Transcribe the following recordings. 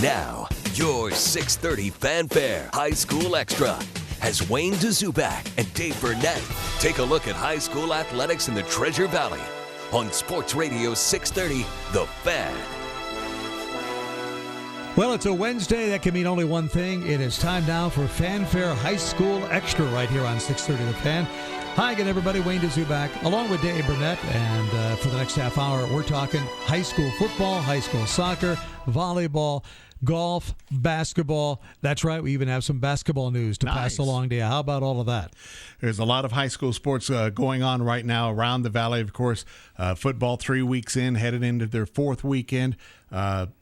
Now, your 6:30 Fanfare High School Extra has Wayne Dzubak and Dave Burnett take a look at high school athletics in the Treasure Valley on Sports Radio 630, The Fan. Well, it's a Wednesday. That can mean only one thing. It is time now for Fanfare High School Extra right here on 630 The Fan. Hi again, everybody. Wayne Dzubak along with Dave Burnett. And for the next half hour, we're talking high school football, high school soccer, volleyball, golf, basketball. That's right. We even have some basketball news to pass along to you. How about all of that? There's a lot of high school sports going on right now around the valley. Of course, football 3 weeks in, headed into their fourth weekend.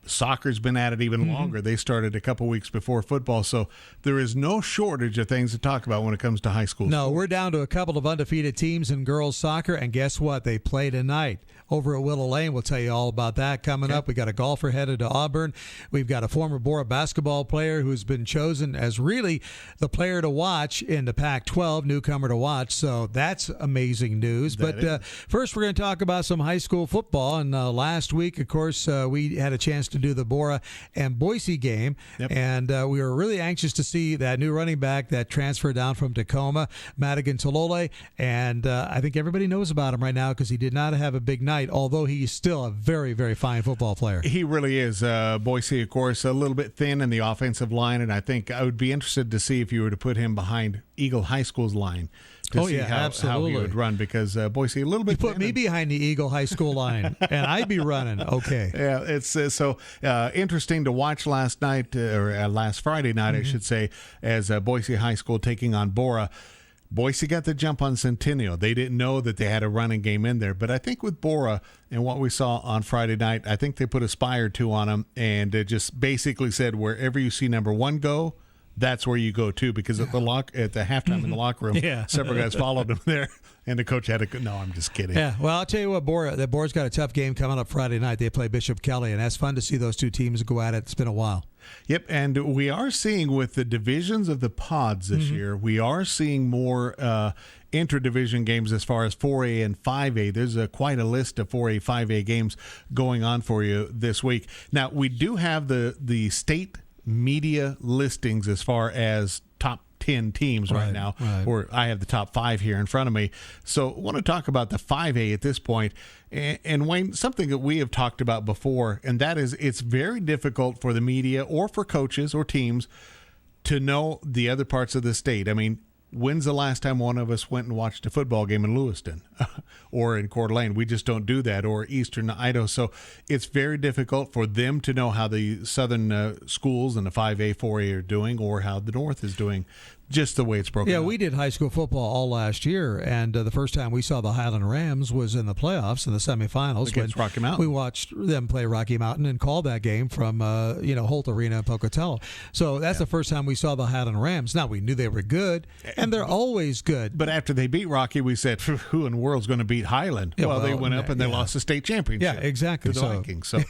Soccer's been at it even longer. They started a couple weeks before football. So there is no shortage of things to talk about when it comes to high school sports. We're down to a couple of undefeated teams in girls soccer. And guess what? They play tonight over at Willow Lane. We'll tell you all about that coming up. We got a golfer headed to Auburn. We've got a former Bora basketball player who's been chosen as really the player to watch in the Pac-12, newcomer to watch. So that's amazing news. But first, we're going to talk about some high school football. And last week, of course, we had a chance to do the Bora and Boise game. And we were really anxious to see that new running back that transferred down from Tacoma, Madigan Tolole. And I think everybody knows about him right now because he did not have a big night, although he's still a very, very fine football player. He really is. Boise, of course, a little bit thin in the offensive line, and I think I would be interested to see if you were to put him behind Eagle High School's line to see how he would run, because Boise a little bit. You put me behind the Eagle High School line, and I'd be running. Okay. Yeah, it's so interesting to watch last night, or last Friday night, I should say, as Boise High School taking on Bora. Boise got the jump on Centennial. They didn't know that they had a running game in there. But I think with Bora and what we saw on Friday night, I think they put a spy or two on them, and it just basically said wherever you see number one go, that's where you go to, because at the halftime in the locker room, several guys followed him there, and the coach had to go. No, I'm just kidding. Yeah, well, I'll tell you what, Bora's got a tough game coming up Friday night. They play Bishop Kelly, and that's fun to see those two teams go at it. It's been a while. Yep, and we are seeing with the divisions of the pods this year, we are seeing more interdivision games as far as 4A and 5A. There's quite a list of 4A, 5A games going on for you this week. Now, we do have the state media listings as far as top 10 teams right now, or I have the top 5 here in front of me. So I want to talk about the 5A at this point. And Wayne, something that we have talked about before, and that is it's very difficult for the media or for coaches or teams to know the other parts of the state. I mean, when's the last time one of us went and watched a football game in Lewiston or in Coeur d'Alene? We just don't do that, or Eastern Idaho. So it's very difficult for them to know how the southern schools and the 5A, 4A are doing, or how the North is doing, just the way it's broken up. We did high school football all last year, and the first time we saw the Highland Rams was in the playoffs in the semifinals against Rocky Mountain. We watched them play Rocky Mountain and called that game from Holt Arena in Pocatello. So that's the first time we saw the Highland Rams. Now, we knew they were good, and they're always good. But after they beat Rocky, we said, who in the world's going to beat Highland? Yeah, they went up and they lost the state championship. Yeah, exactly. To the Vikings. So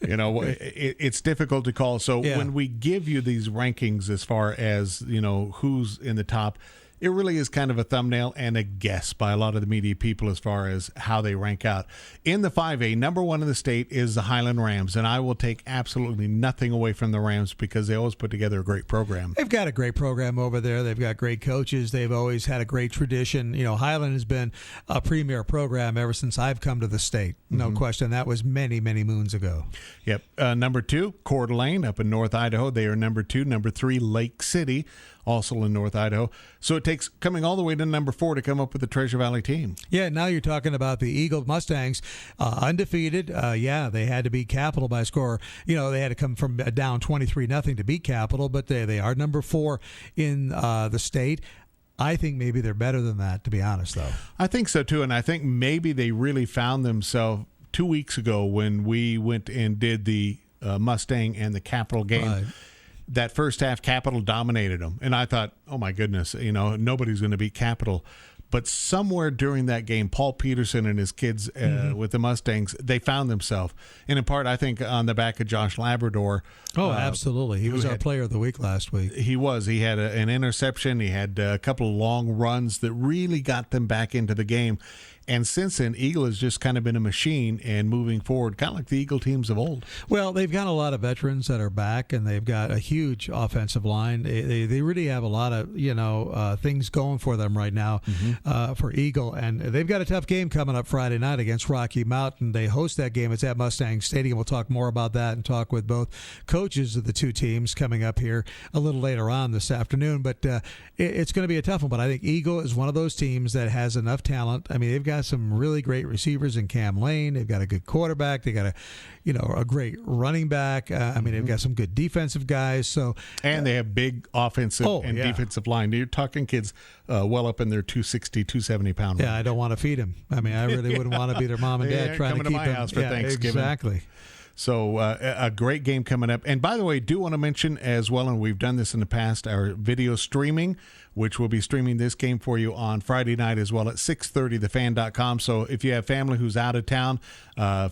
it's difficult to call. So when we give you these rankings as far as, who's in the top, it really is kind of a thumbnail and a guess by a lot of the media people as far as how they rank out. In the 5A, number one in the state is the Highland Rams, and I will take absolutely nothing away from the Rams because they always put together a great program. They've got a great program over there. They've got great coaches. They've always had a great tradition. Highland has been a premier program ever since I've come to the state. No question. That was many, many moons ago. Yep. Number 2, Coeur d'Alene up in North Idaho. They are number 2. Number 3, Lake City, also in North Idaho. So it takes coming all the way to number 4 to come up with the Treasure Valley team. Yeah, now you're talking about the Eagle Mustangs, undefeated. They had to beat Capital by a score. They had to come from down 23-0 to beat Capital, but they are number 4 in the state. I think maybe they're better than that, to be honest, though. I think so, too, and I think maybe they really found themselves 2 weeks ago when we went and did the Mustang and the Capital game. Right. That first half, Capital dominated them. And I thought, oh, my goodness, nobody's going to beat Capital. But somewhere during that game, Paul Peterson and his kids with the Mustangs, they found themselves. And in part, I think, on the back of Josh Labrador. Oh, absolutely. He was our player of the week last week. He was. He had an interception. He had a couple of long runs that really got them back into the game. And since then, Eagle has just kind of been a machine and moving forward, kind of like the Eagle teams of old. Well, they've got a lot of veterans that are back, and they've got a huge offensive line. They really have a lot of things going for them right now for Eagle, and they've got a tough game coming up Friday night against Rocky Mountain. They host that game. It's at Mustang Stadium. We'll talk more about that and talk with both coaches of the two teams coming up here a little later on this afternoon. But it's going to be a tough one. But I think Eagle is one of those teams that has enough talent. I mean, they've got some really great receivers in Cam Lane. They've got a good quarterback. They got a great running back. They've got some good defensive guys. And they have big offensive and defensive line. You're talking kids well up in their 260, 270 pound range. Yeah, I don't want to feed them. I mean, I really wouldn't want to be their mom and dad trying to keep my house for Thanksgiving. Exactly. So a great game coming up. And by the way, do want to mention as well, and we've done this in the past, our video streaming, which will be streaming this game for you on Friday night as well at 6:30, thefan.com. So if you have family who's out of town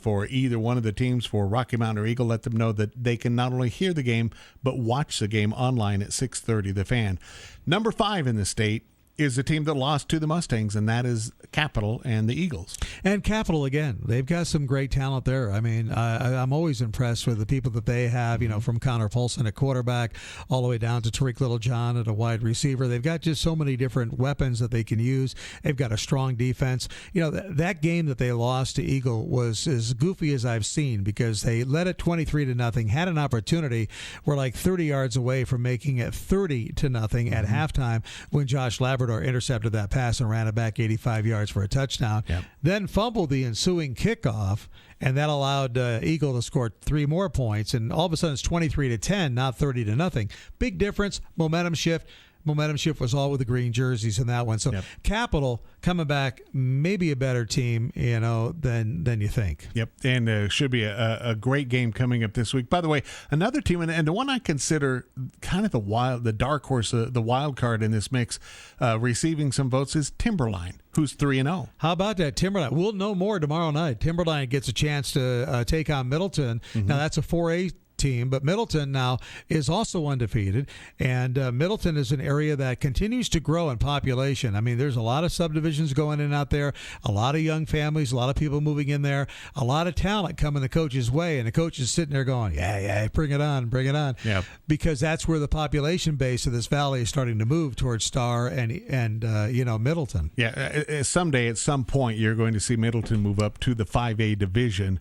for either one of the teams, for Rocky Mountain or Eagle, let them know that they can not only hear the game, but watch the game online at 6:30, The Fan. Number 5 in the state is the team that lost to the Mustangs, and that is Capital and the Eagles. And Capital, again, they've got some great talent there. I mean, I'm always impressed with the people that they have, from Connor Polson at quarterback all the way down to Tariq Littlejohn at a wide receiver. They've got just so many different weapons that they can use. They've got a strong defense. That game that they lost to Eagle was as goofy as I've seen, because they led it 23-0, had an opportunity, were like 30 yards away from making it 30-0 at halftime when Josh Labrador intercepted that pass and ran it back 85 yards for a touchdown. Yep. Then fumbled the ensuing kickoff, and that allowed Eagle to score 3 more points. And all of a sudden it's 23-10, not 30-0. Big difference, momentum shift. Momentum shift was all with the green jerseys in that one. So Capital coming back, maybe a better team, than you think. Yep, and should be a great game coming up this week. By the way, another team, and the one I consider kind of the dark horse, the wild card in this mix, receiving some votes is Timberline, who's 3-0. How about that, Timberline? We'll know more tomorrow night. Timberline gets a chance to take on Middleton. Now that's a 4A team, but Middleton now is also undefeated, and Middleton is an area that continues to grow in population. I mean, there's a lot of subdivisions going in out there, a lot of young families, a lot of people moving in there, a lot of talent coming the coach's way, and the coach is sitting there going, yeah, bring it on, yeah, because that's where the population base of this valley is starting to move towards Star and Middleton. Yeah, someday at some point you're going to see Middleton move up to the 5A division.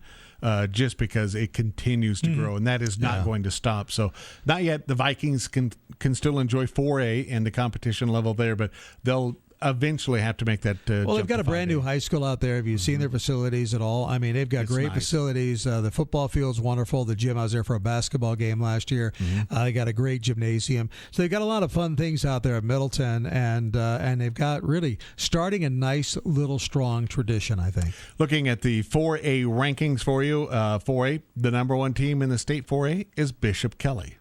Just because it continues to grow, and that is not going to stop. So not yet. The Vikings can still enjoy 4A and the competition level there, but they'll eventually have to make that well, they've got a 5A. brand new high school out there. Have you seen their facilities at all? I mean, they've got great facilities. The football field's wonderful. The gym, I was there for a basketball game last year. They got a great gymnasium. So they've got a lot of fun things out there at Middleton, and they've got really starting a nice little strong tradition, I think. Looking at the 4A rankings for you, 4A, the number 1 team in the state 4A is Bishop Kelly.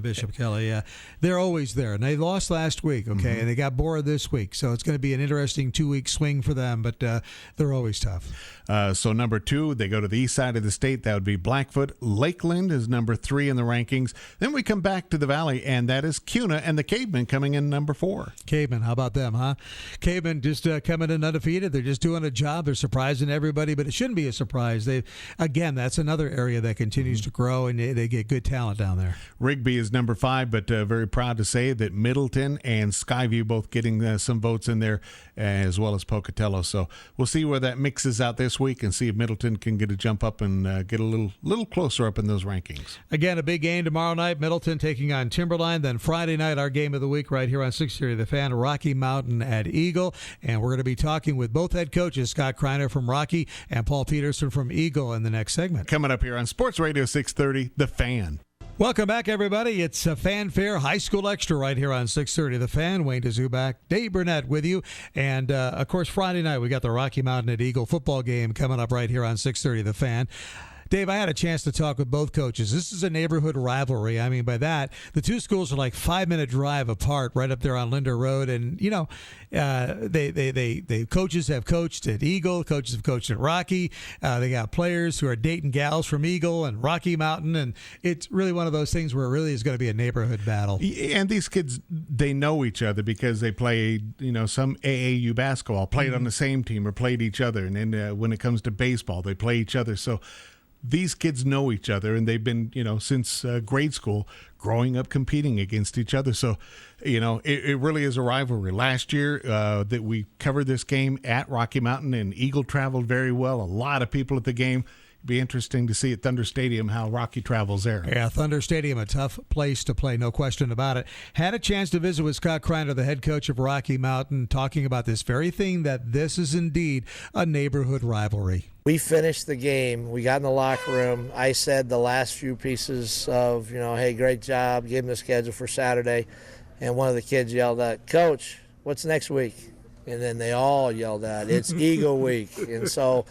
Bishop Kelly, yeah. They're always there. And they lost last week, okay, and they got Bora this week. So it's going to be an interesting 2-week swing for them, but they're always tough. So number 2, they go to the east side of the state. That would be Blackfoot. Lakeland is number 3 in the rankings. Then we come back to the valley, and that is Cuna and the Cavemen coming in number 4. Cavemen, how about them, huh? Cavemen just coming in undefeated. They're just doing a job. They're surprising everybody, but it shouldn't be a surprise. Again, that's another area that continues to grow, and they get good talent down there. Rigby is number 5, but very proud to say that Middleton and Skyview both getting some votes in there, as well as Pocatello. So we'll see where that mixes out this week and see if Middleton can get a jump up and get a little closer up in those rankings. Again, a big game tomorrow night, Middleton taking on Timberline. Then Friday night, our game of the week right here on 630 The Fan, Rocky Mountain at Eagle. And we're going to be talking with both head coaches, Scott Kreiner from Rocky and Paul Peterson from Eagle, in the next segment. Coming up here on Sports Radio 630, The Fan. Welcome back, everybody. It's a Fanfare High School Extra right here on 630 The Fan. Wayne Dzubak, Dave Burnett with you. And, of course, Friday night we got the Rocky Mountain at Eagle football game coming up right here on 630 The Fan. Dave, I had a chance to talk with both coaches. This is a neighborhood rivalry. I mean, by that, the two schools are like 5-minute drive apart, right up there on Linder Road. And they coaches have coached at Eagle, coaches have coached at Rocky. They got players who are dating gals from Eagle and Rocky Mountain, and it's really one of those things where it really is going to be a neighborhood battle. And these kids, they know each other because they play, some AAU basketball, played on the same team or played each other. And then when it comes to baseball, they play each other. So these kids know each other, and they've been, since grade school, growing up competing against each other. So, it really is a rivalry. Last year that we covered this game at Rocky Mountain, and Eagle traveled very well. A lot of people at the game. Be interesting to see at Thunder Stadium how Rocky travels there. Yeah, Thunder Stadium, a tough place to play, no question about it. Had a chance to visit with Scott Kreiner, the head coach of Rocky Mountain, talking about this very thing, that this is indeed a neighborhood rivalry. We finished the game. We got in the locker room. I said the last few pieces of, hey, great job, gave them the schedule for Saturday. And one of the kids yelled out, Coach, what's next week? And then they all yelled out, it's Eagle Week. And so,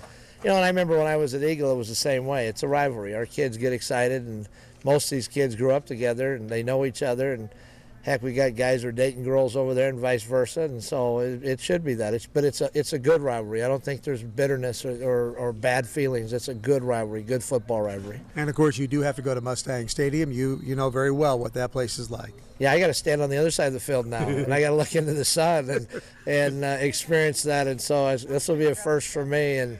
and I remember when I was at Eagle, it was the same way. It's a rivalry. Our kids get excited, and most of these kids grew up together, and they know each other. And heck, we got guys who are dating girls over there, and vice versa. And so it should be that. But it's a good rivalry. I don't think there's bitterness or bad feelings. It's a good rivalry, good football rivalry. And of course, you do have to go to Mustang Stadium. You know very well what that place is like. Yeah, I got to stand on the other side of the field now, and I got to look into the sun and experience that. And so this will be a first for me. And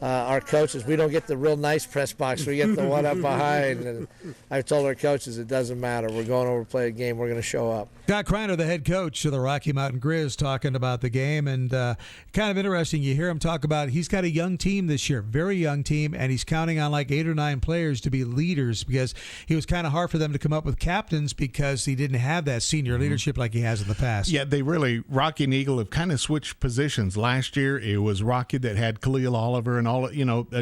our coaches, we don't get the real nice press box. We get the one up behind. And I've told our coaches it doesn't matter. We're going over to play a game. We're going to show up. Scott Kreiner, the head coach of the Rocky Mountain Grizz, talking about the game. And kind of interesting, you hear him talk about he's got a young team this year, very young team, and he's counting on like 8 or 9 players to be leaders, because he was kind of hard for them to come up with captains because he didn't have that senior leadership like he has in the past. Yeah, Rocky and Eagle have kind of switched positions. Last year, it was Rocky that had Khalil Oliver and all,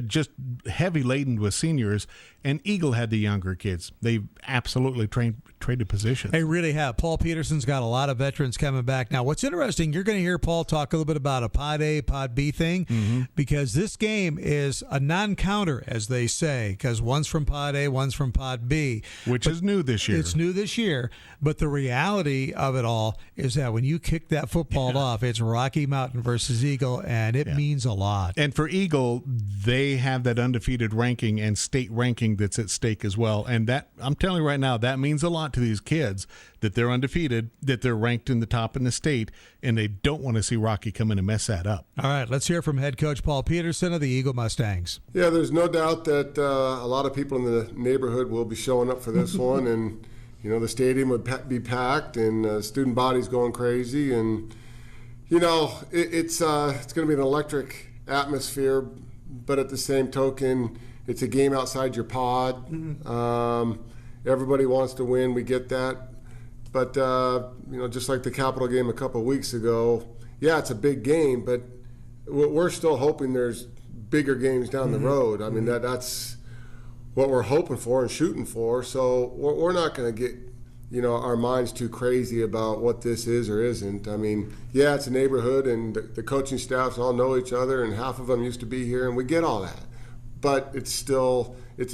just heavy laden with seniors, and Eagle had the younger kids. They've absolutely traded positions. They really have. Paul Peterson's got a lot of veterans coming back. Now, what's interesting, you're going to hear Paul talk a little bit about a Pod A, Pod B thing, because this game is a non-counter, as they say, because one's from Pod A, one's from Pod B. Which is new this year. It's new this year, but the reality of it all is that when you kick that football off, it's Rocky Mountain versus Eagle, and it means a lot. And for Eagle, they have that undefeated ranking and state ranking that's at stake as well. And that, I'm telling you right now, that means a lot to these kids, that they're undefeated, that they're ranked in the top in the state, and they don't want to see Rocky come in and mess that up. All right, let's hear from head coach Paul Peterson of the Eagle Mustangs. Yeah, there's no doubt that a lot of people in the neighborhood will be showing up for this one, and the stadium would be packed, and student bodies going crazy, and it's going to be an electric atmosphere, but at the same token, it's a game outside your pod. Everybody wants to win. We get that. But, just like the Capital game a couple of weeks ago, yeah, it's a big game, but we're still hoping there's bigger games down the road. I mean, that's what we're hoping for and shooting for. So we're not going to get, our minds too crazy about what this is or isn't. I mean, yeah, it's a neighborhood, and the coaching staffs all know each other, and half of them used to be here, and we get all that. But it's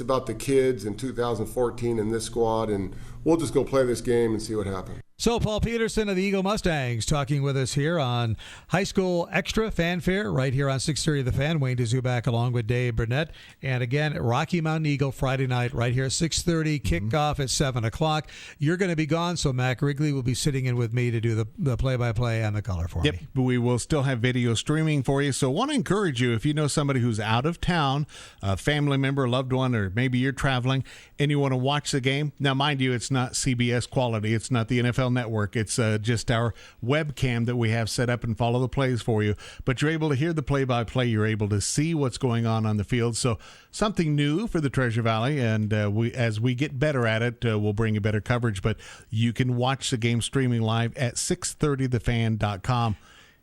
about the kids in 2014 and this squad, and we'll just go play this game and see what happens. So Paul Peterson of the Eagle Mustangs talking with us here on High School Extra Fanfare, right here on 630 The Fan. Wayne Dzubak along with Dave Burnett. And again, Rocky Mountain Eagle Friday night right here at 6:30, kickoff at 7 o'clock. You're going to be gone, so Mac Wrigley will be sitting in with me to do the play-by-play and the color for me. Yep, we will still have video streaming for you. So I want to encourage you, if you know somebody who's out of town, a family member, loved one, or maybe you're traveling, and you want to watch the game. Now, mind you, it's not CBS quality. It's not the NFL Network. It's just our webcam that we have set up and follow the plays for you. But you're able to hear the play-by-play. You're able to see what's going on the field. So something new for the Treasure Valley. And as we get better at it, we'll bring you better coverage. But you can watch the game streaming live at 630thefan.com.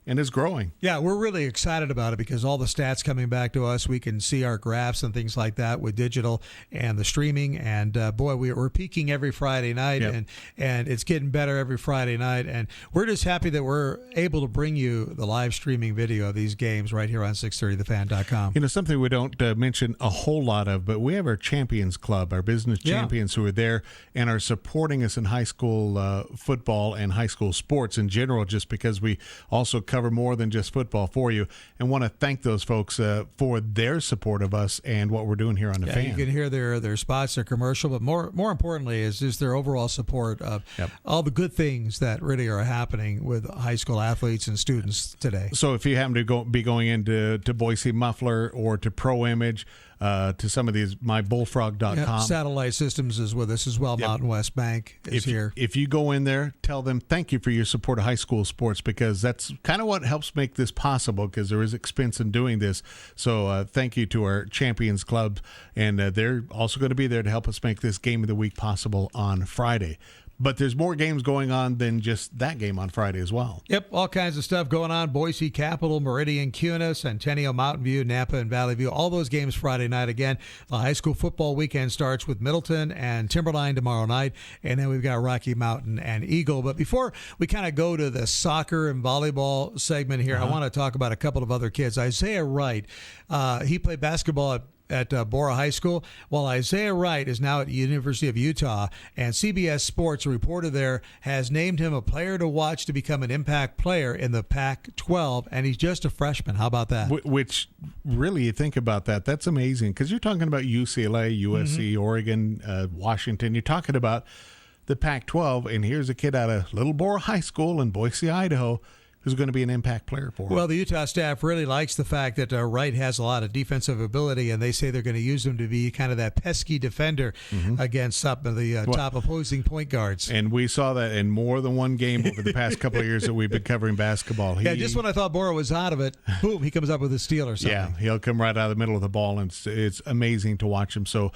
and is growing. Yeah, we're really excited about it because all the stats coming back to us, we can see our graphs and things like that with digital and the streaming. And boy, we're peaking every Friday night, and it's getting better every Friday night. And we're just happy that we're able to bring you the live streaming video of these games right here on 630thefan.com. You know, something we don't mention a whole lot of, but we have our Champions Club, our business champions who are there and are supporting us in high school football and high school sports in general, just because we also cover more than just football for you, and want to thank those folks for their support of us and what we're doing here on the Fan. You can hear their spots, their commercial, but more importantly is just their overall support of all the good things that really are happening with high school athletes and students today. So if you happen to be going into Boise Muffler or to Pro Image, to some of these, mybullfrog.com. Satellite Systems is with us as well. Mountain West Bank is here. If you go in there, tell them thank you for your support of high school sports, because that's kind of what helps make this possible, because there is expense in doing this. So thank you to our Champions Club, and they're also going to be there to help us make this Game of the Week possible on Friday. But there's more games going on than just that game on Friday as well. Yep, all kinds of stuff going on. Boise, Capital, Meridian, Cuna, Centennial, Mountain View, Napa, and Valley View. All those games Friday night. Again, the high school football weekend starts with Middleton and Timberline tomorrow night. And then we've got Rocky Mountain and Eagle. But before we kind of go to the soccer and volleyball segment here, I want to talk about a couple of other kids. Isaiah Wright, he played basketball at Bora High School, while Isaiah Wright is now at the University of Utah, and CBS Sports, a reporter there, has named him a player to watch to become an impact player in the Pac-12, and he's just a freshman. How about that? Which, really, you think about that, that's amazing, because you're talking about UCLA, USC, Oregon, Washington. You're talking about the Pac-12, and here's a kid out of Little Bora High School in Boise, Idaho, who's going to be an impact player for him. Well, the Utah staff really likes the fact that Wright has a lot of defensive ability, and they say they're going to use him to be kind of that pesky defender against some of the top opposing point guards. And we saw that in more than one game over the past couple of years that we've been covering basketball. Just when I thought Bora was out of it, boom, he comes up with a steal or something. Yeah, he'll come right out of the middle of the ball, and it's amazing to watch him. So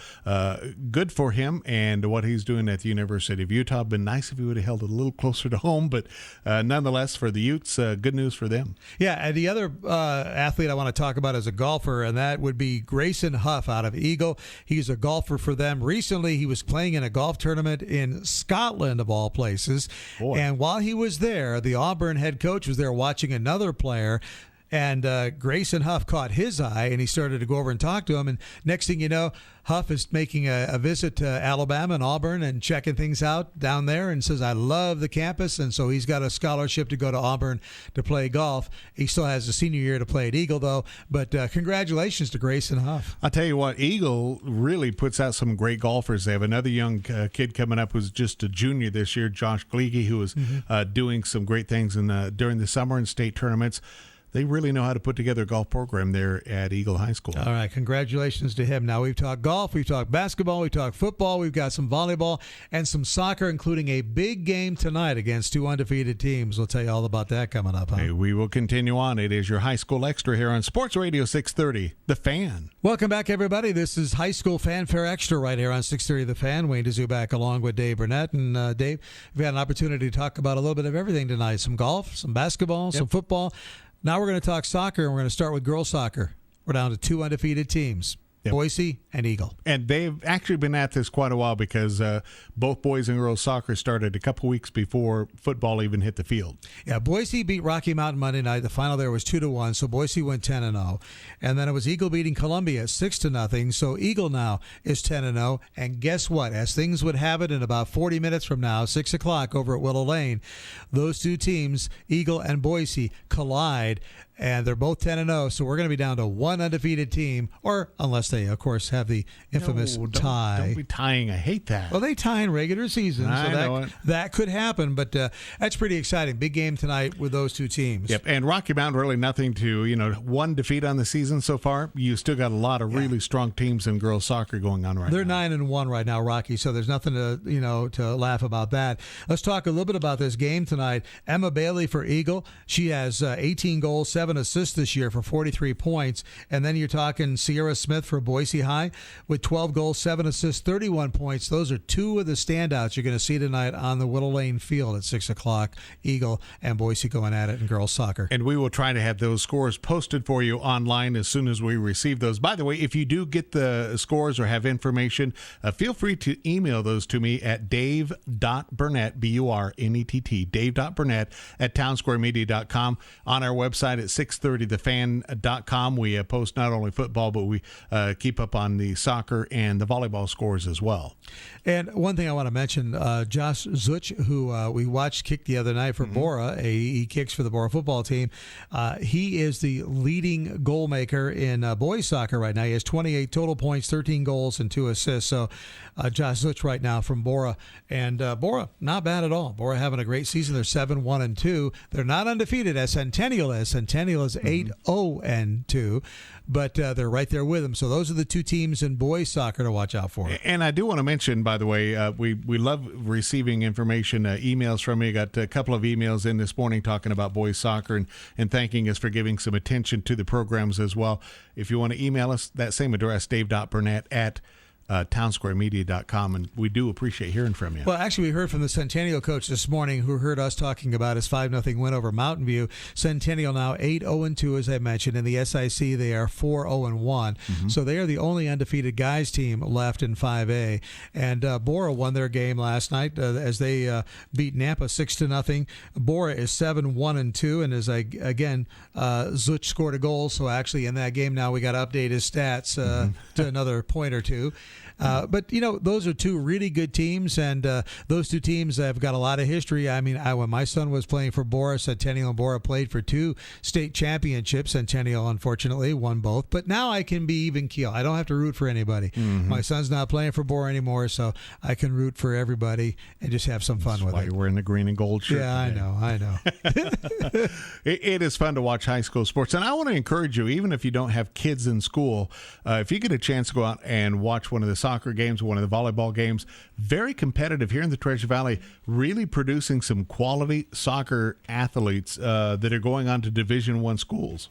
good for him and what he's doing at the University of Utah. Been nice if he would have held it a little closer to home, but nonetheless, for the Utes, good news for them. Yeah, and the other athlete I want to talk about is a golfer, and that would be Grayson Huff out of Eagle. He's a golfer for them. Recently, he was playing in a golf tournament in Scotland, of all places. Boy. And while he was there, the Auburn head coach was there watching another player, and Grayson Huff caught his eye, and he started to go over and talk to him. And next thing you know, Huff is making a visit to Alabama and Auburn and checking things out down there, and says, I love the campus. And so he's got a scholarship to go to Auburn to play golf. He still has a senior year to play at Eagle, though. But congratulations to Grayson Huff. I'll tell you what, Eagle really puts out some great golfers. They have another young kid coming up who's just a junior this year, Josh Gleege, who is doing some great things during the summer in state tournaments. They really know how to put together a golf program there at Eagle High School. All right, congratulations to him. Now, we've talked golf, we've talked basketball, we've talked football, we've got some volleyball and some soccer, including a big game tonight against two undefeated teams. We'll tell you all about that coming up. Hey, we will continue on. It is your High School Extra here on Sports Radio 630, The Fan. Welcome back, everybody. This is High School Fanfare Extra right here on 630 The Fan. Wayne Dzubak along with Dave Burnett. And Dave, we've had an opportunity to talk about a little bit of everything tonight. Some golf, some basketball, some football. Now we're going to talk soccer, and we're going to start with girls soccer. We're down to two undefeated teams. Yep. Boise and Eagle. And they've actually been at this quite a while, because both boys and girls soccer started a couple weeks before football even hit the field. Yeah, Boise beat Rocky Mountain Monday night. The final there was 2-1, so Boise went 10-0. And then it was Eagle beating Columbia 6-0. So Eagle now is 10-0. And guess what? As things would have it, in about 40 minutes from now, 6 o'clock over at Willow Lane, those two teams, Eagle and Boise, collide. And they're both 10-0, so we're going to be down to one undefeated team, or unless they, of course, have the infamous tie. Don't be tying. I hate that. Well, they tie in regular season, so that could happen. But that's pretty exciting. Big game tonight with those two teams. Yep, and Rocky Mountain, really nothing to, one defeat on the season so far. You still got a lot of really strong teams in girls soccer going on right now. They're 9-1 right now, Rocky, so there's nothing to laugh about that. Let's talk a little bit about this game tonight. Emma Bailey for Eagle. She has 18 goals, 7 7 assists this year for 43 points. And then you're talking Sierra Smith for Boise High with 12 goals, 7 assists, 31 points. Those are two of the standouts you're going to see tonight on the Willow Lane field at 6 o'clock. Eagle and Boise going at it in girls soccer. And we will try to have those scores posted for you online as soon as we receive those. By the way, if you do get the scores or have information, feel free to email those to me at dave.burnett, B-U-R-N-E-T-T, dave.burnett at townsquaremedia.com. On our website at 630thefan.com, we post not only football, but we keep up on the soccer and the volleyball scores as well. And one thing I want to mention, Josh Zuch, who we watched kick the other night for Bora, he kicks for the Bora football team. He is the leading goal maker in boys soccer right now. He has 28 total points, 13 goals, and 2 assists. So Josh Zuch right now from Bora. And Bora, not bad at all. Bora having a great season. They're 7-1-2. They're not undefeated as Centennial is. Centennial is 8-0-2. But they're right there with them. So those are the two teams in boys soccer to watch out for. And I do want to mention, by the way, we love receiving information, emails from you. Got a couple of emails in this morning talking about boys soccer and thanking us for giving some attention to the programs as well. If you want to email us, that same address, dave.burnett at townsquaremedia.com, and we do appreciate hearing from you. Well, actually, we heard from the Centennial coach this morning who heard us talking about his 5-0 win over Mountain View. Centennial now 8-0-2, as I mentioned. In the SIC, they are 4-0-1. So they are the only undefeated guys team left in 5A. And Bora won their game last night as they beat Nampa 6-0. Bora is 7-1-2, and as Zuch scored a goal. So actually, in that game now, we got to update his stats to another point or two. But, those are two really good teams, and those two teams have got a lot of history. I mean, when my son was playing for Bora, Centennial and Bora played for 2 state championships. Centennial, unfortunately, won both. But now I can be even keel. I don't have to root for anybody. My son's not playing for Bora anymore, so I can root for everybody and just have some fun with it. You're wearing the green and gold shirt. Yeah, today. I know. It is fun to watch high school sports, and I want to encourage you, even if you don't have kids in school, if you get a chance to go out and watch one of the soccer games, one of the volleyball games, very competitive here in the Treasure Valley, really producing some quality soccer athletes that are going on to Division I schools.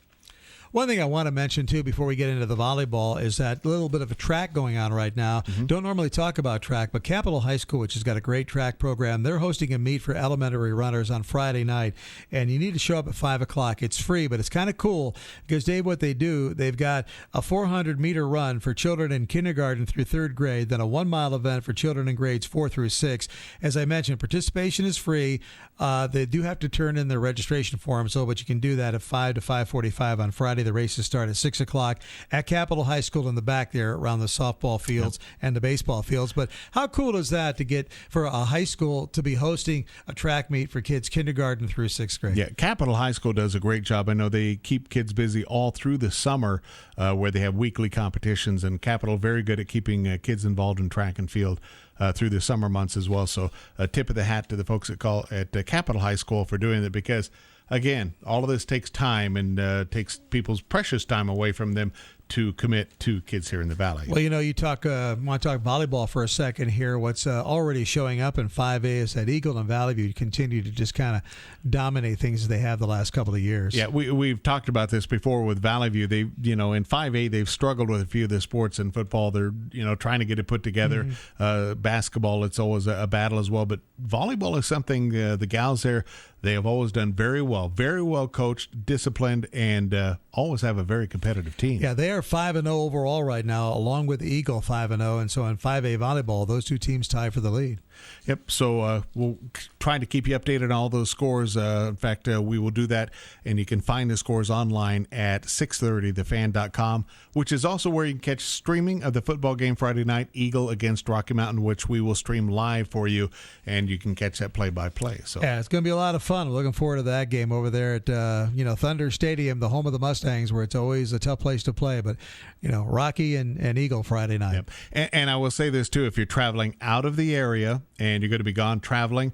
One thing I want to mention, too, before we get into the volleyball is that little bit of a track going on right now. Don't normally talk about track, but Capitol High School, which has got a great track program, they're hosting a meet for elementary runners on Friday night, and you need to show up at 5 o'clock. It's free, but it's kind of cool because, Dave, what they do, they've got a 400-meter run for children in kindergarten through 3rd grade, then a 1-mile event for children in grades 4 through 6. As I mentioned, participation is free. They do have to turn in their registration forms, but you can do that at 5 to 5:45 on Friday. The races start at 6 o'clock at Capitol High School in the back there around the softball fields and the baseball fields. But how cool is that to get for a high school to be hosting a track meet for kids kindergarten through 6th grade? Yeah, Capitol High School does a great job. I know they keep kids busy all through the summer where they have weekly competitions, and Capitol very good at keeping kids involved in track and field through the summer months as well. So a tip of the hat to the folks at Capitol High School for doing it, because again, all of this takes time and takes people's precious time away from them to commit to kids here in the Valley. Well, you want to talk volleyball for a second here. What's already showing up in 5A is that Eagle and Valley View continue to just kind of dominate things as they have the last couple of years. Yeah, we've talked about this before with Valley View. They, in 5A, they've struggled with a few of the sports. In football, they're, trying to get it put together. Basketball, it's always a battle as well. But volleyball is something the gals there, they have always done very well coached, disciplined, and always have a very competitive team. Yeah, they are 5-0 overall right now, along with Eagle 5-0. And so in 5A volleyball, those two teams tie for the lead. Yep, so we'll try to keep you updated on all those scores. In fact, we will do that, and you can find the scores online at 630thefan.com, which is also where you can catch streaming of the football game Friday night, Eagle against Rocky Mountain, which we will stream live for you, and you can catch that play-by-play. So yeah, it's going to be a lot of fun. We're looking forward to that game over there at Thunder Stadium, the home of the Mustangs, where it's always a tough place to play. But Rocky and Eagle Friday night. Yep. And I will say this too: if you're traveling out of the area and you're going to be gone traveling,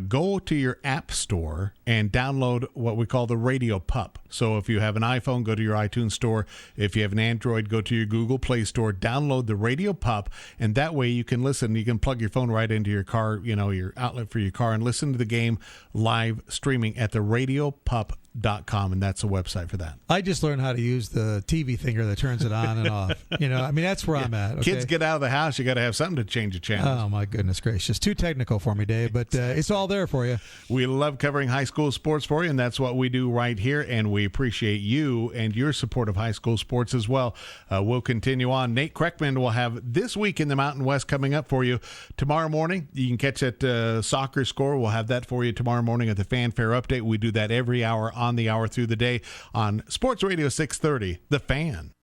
go to your app store and download what we call the Radio Pup. So if you have an iPhone, go to your iTunes store. If you have an Android, go to your Google Play Store, download the Radio Pup, and that way you can listen. You can plug your phone right into your car, your outlet for your car, and listen to the game live streaming at the RadioPup fanfareextra.com, and that's the website for that. I just learned how to use the TV thinger that turns it on and off. That's where I'm at. Okay? Kids get out of the house, you got to have something to change the channel. Oh, my goodness gracious. Too technical for me, Dave, but it's all there for you. We love covering high school sports for you, and that's what we do right here, and we appreciate you and your support of high school sports as well. We'll continue on. Nate Kreckman will have This Week in the Mountain West coming up for you tomorrow morning. You can catch that soccer score. We'll have that for you tomorrow morning at the Fanfare Update. We do that every hour on the hour through the day on Sports Radio 630, The Fan.